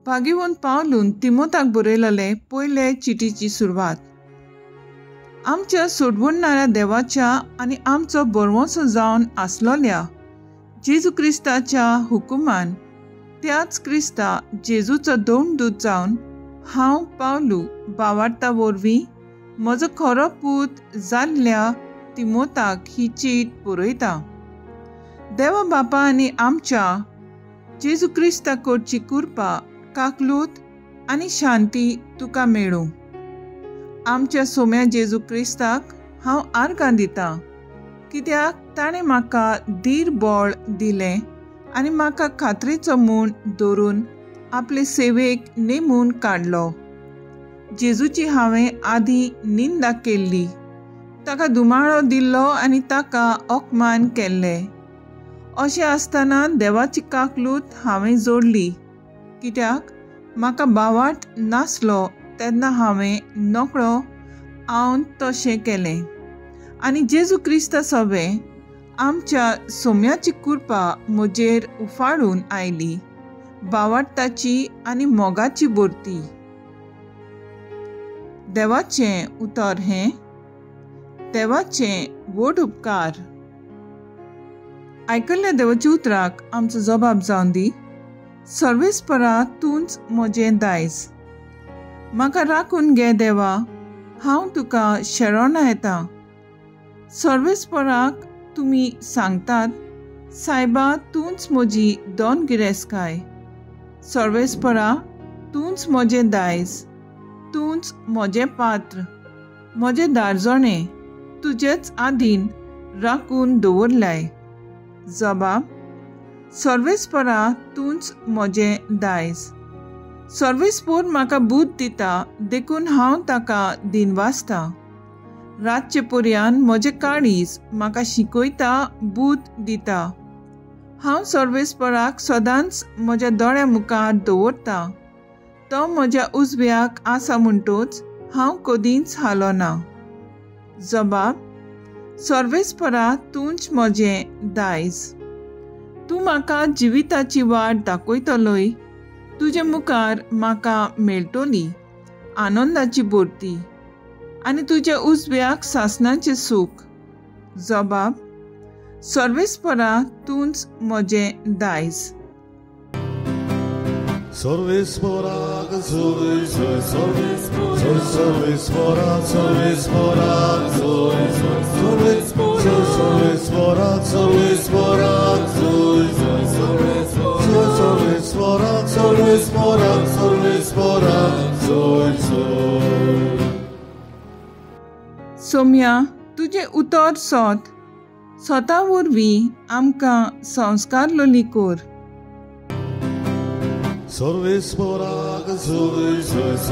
पागिवून पावलून तिमोथाक बरयलेले पयले चिटीची सुरवात. आमच्या सोडवणाऱ्या देवाच्या आनी आमचो बरवंसो जावन आसलोल्या जेजू क्रिस्ताच्या हुकुमान त्याच क्रिस्ता जेजूचो दोंडदूत जावन हांव पावलू भावार्था वरवीं म्हजो खरो पूत जाल्ल्या तिमोथाक ही चीट बरयता. देवा बापा आनी आमच्या जेजू क्रिस्ता कडची कृपा, काकलूत आनी शांती तुका मेळूं. आमच्या सोम्या जेजू क्रिस्ताक हांव आर्गां दितां, कित्याक ताणें म्हाका धीर बळ दिलें आनी म्हाका खात्रेचो म्हूण धरून आपले सेवेक नेमून काडलो. जेजूची हांवें आदीं निंदा केल्ली, ताका दुमाळो दिल्लो आनी ताका अपमान केल्ले. अशें आसतना देवाची काकलूत हांवें जोडली, कित्याक म्हाका भावार्थ नासलो तेन्ना हांवें नकळो हांव तशें केलें. आनी जेजू क्रिस्ता सोबे आमच्या सोम्याची कृपा म्हजेर उफाळून आयली, भावार्थाची आनी मोगाची भरती. देवाचें उतर हें, देवाचें व्हड उपकार. आयकल्ल्या देवाच्या उतराक आमचो जबाब जावन दी. सर्वेस्परा तूंच म्हजें दायज. म्हाका राखून घे देवा, हांव तुका शरणा येता. सर्वेस्पराक तुमी सांगतात, सायबा तूंच म्हजी दोन गिरेस्तकाय. सर्वेस्परा तूंच म्हजें दायज, तूंच म्हजें पात्र, म्हजें दारजणें तुजेच आधीन राखून दवरलाय. जबाब: सर्वेस्परा तूंच म्हजें दायज. सर्वेस्पोर म्हाका बूद दिता, देखून हांव ताका दिनवासता. रातचे पर्यान म्हजें काळीज म्हाका शिकयता, बूद दिता. हांव सर्वेस्पराक सदांच म्हज्या दोळ्या मुखार दवरता. तो म्हज्या उजव्याक आसा म्हणटच हांव कदींच हालोना. जबाब: सर्वेस्परा तूंच म्हजें दायज. तूं म्हाका जिविताची वाट दाखयतलोय. तुजे मुखार म्हाका मेळटली आनंदाची भरती आनी तुज्या उजव्याक सासणाचें सूख. जबाब: सर्वेस्परा तूंच म्हजें दायज. Sorvesporak, sorvesporak, sorvesporak, sorvesporak, sorvesporak, sorvesporak, sorvesporak. Saumya, तुजें उतर स्वता वरवीं आमकां संस्कार लोली कोर. Sorvesporak, sorvesporak,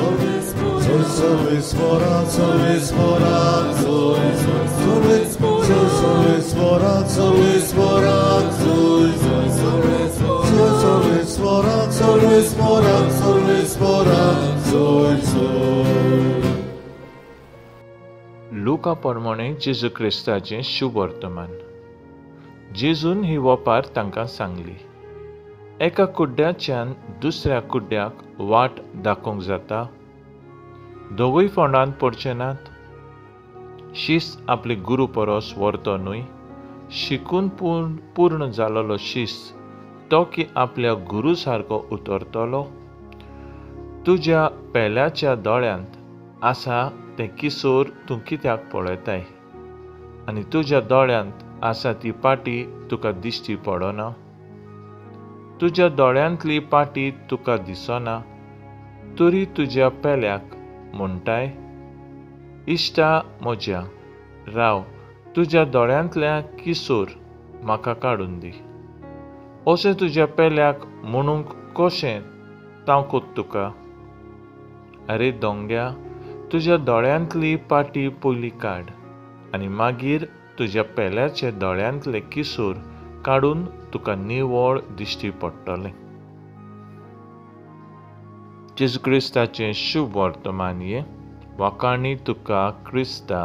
sorvesporak, sorvesporak, sorvesporak, sorvesporak, sorvesporak. लुका प्रमाणे जेजू क्रिस्ताचें शुभ वर्तमान. जेजून ही वपार तांकां सांगली. एका कुड्ड्याच्यान दुसऱ्या कुड्ड्याक वाट दाखोवंक जाता. दोगूय फोंडांत पडचे नात. शिस्त आपले गुरू परोस व्हरतो न्हय. शिकून पूर्ण जालोलो शिस्त तो की आपल्या गुरू सारको उतरतलो. तुज्या पेल्याच्या दोळ्यांत आसा तें किसोर तूं कित्याक पळयताय, आनी तुज्या दोळ्यांत आसा ती पाटी तुका दिश्टी पडना. तुज्या दोळ्यांतली पाटी तुका दिसना, तरी तुज्या पेल्याक म्हणटाय, इश्टा म्हज्या, राव, तुज्या दोळ्यांतल्या किसोर म्हाका काडून दी. अशें तुज्या पेल्याक म्हणूंक कशें तावकूत तुका? अरे दोंग्या, तुज्या दोळ्यांतली पाटी पयली काड, आनी मागीर तुज्या पेल्याचे दोळ्यांतले किसोर काडून तुका निवळ दिश्टी पडटलें. जेजू क्रिस्ताचें शुभ वर्तमान हे वाकाणी तुका क्रिस्ता.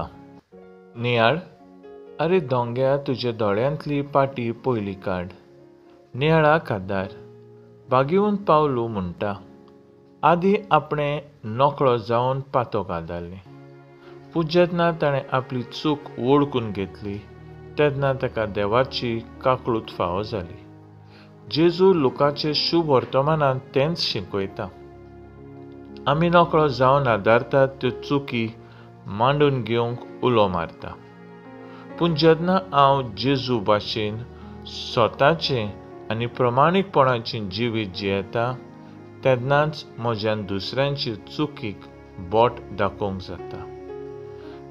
नियाळ, अरे दोंग्या, तुज्या दोळ्यांतली पाटी पयली काड. नियाळाक आदार. बागिवून पावलू म्हणटा, आदी आपणें नोकळो जावन पातो घालताली, पूण जेन्ना ताणें आपली चूक वळखून घेतली तेन्ना ताका देवाची काकळूट फावो जाली. जेजू लुकाचे शुभ वर्तमानांत तेंच शिकयता. आमी नोकळो जावन आदारतात त्यो चुकी मांडून घेवंक उलो मारता, पूण जेन्ना हांव जेजू भाशेन स्वताचें आनी प्रमाणीकपणाचें जिवीत जियेता तेन्नाच म्हज्यान दुसऱ्यांची चुकीक बोट दाखोवंक जाता.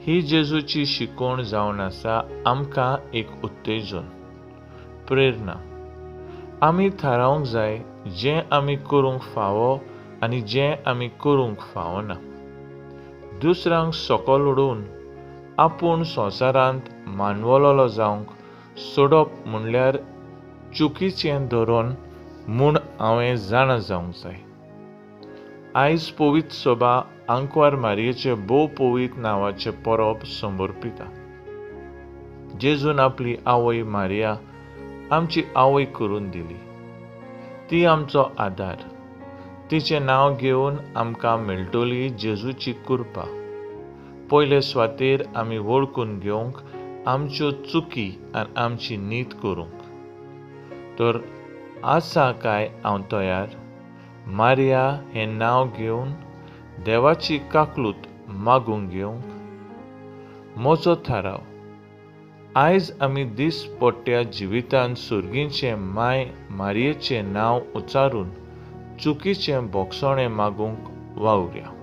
ही जेजूची शिकवण जावन आसा आमकां एक उत्तेजन, प्रेरणा. आमी थारावंक जाय जें आमी करूंक फावो आनी जें आमी करूंक फावना. दुसऱ्यांक सकयल उडोवन आपूण संवसारांत मानवलोलो जावंक सोडप म्हणल्यार चुकीचें धोरण म्हूण हांवें जाणा जावंक जाय. आयज पवित्र सभा आंकवार मारयेचे भोव पवित्र नांवाचें परब समर्पिता. जेजून आपली आवय मारिया आमची आवय करून दिली. ती आमचो आदार. तिचें नांव घेवन आमकां मेळटली जेजूची कृपा. पयले सुवातेर आमी वळखून घेवंक आमच्यो चुकी आनी आमची नीत करूंक. तर आसा काय हांव तयार मारिया हें नांव घेवन देवाची काकळूट मागूंक घेवंक. म्हजो थाराव. आयज आमी दिसपट्ट्या जिवितांत सुर्गीचे माय मारयेचें नांव उच्चारून चुकीचें बोगसोणें मागूंक वावुरया.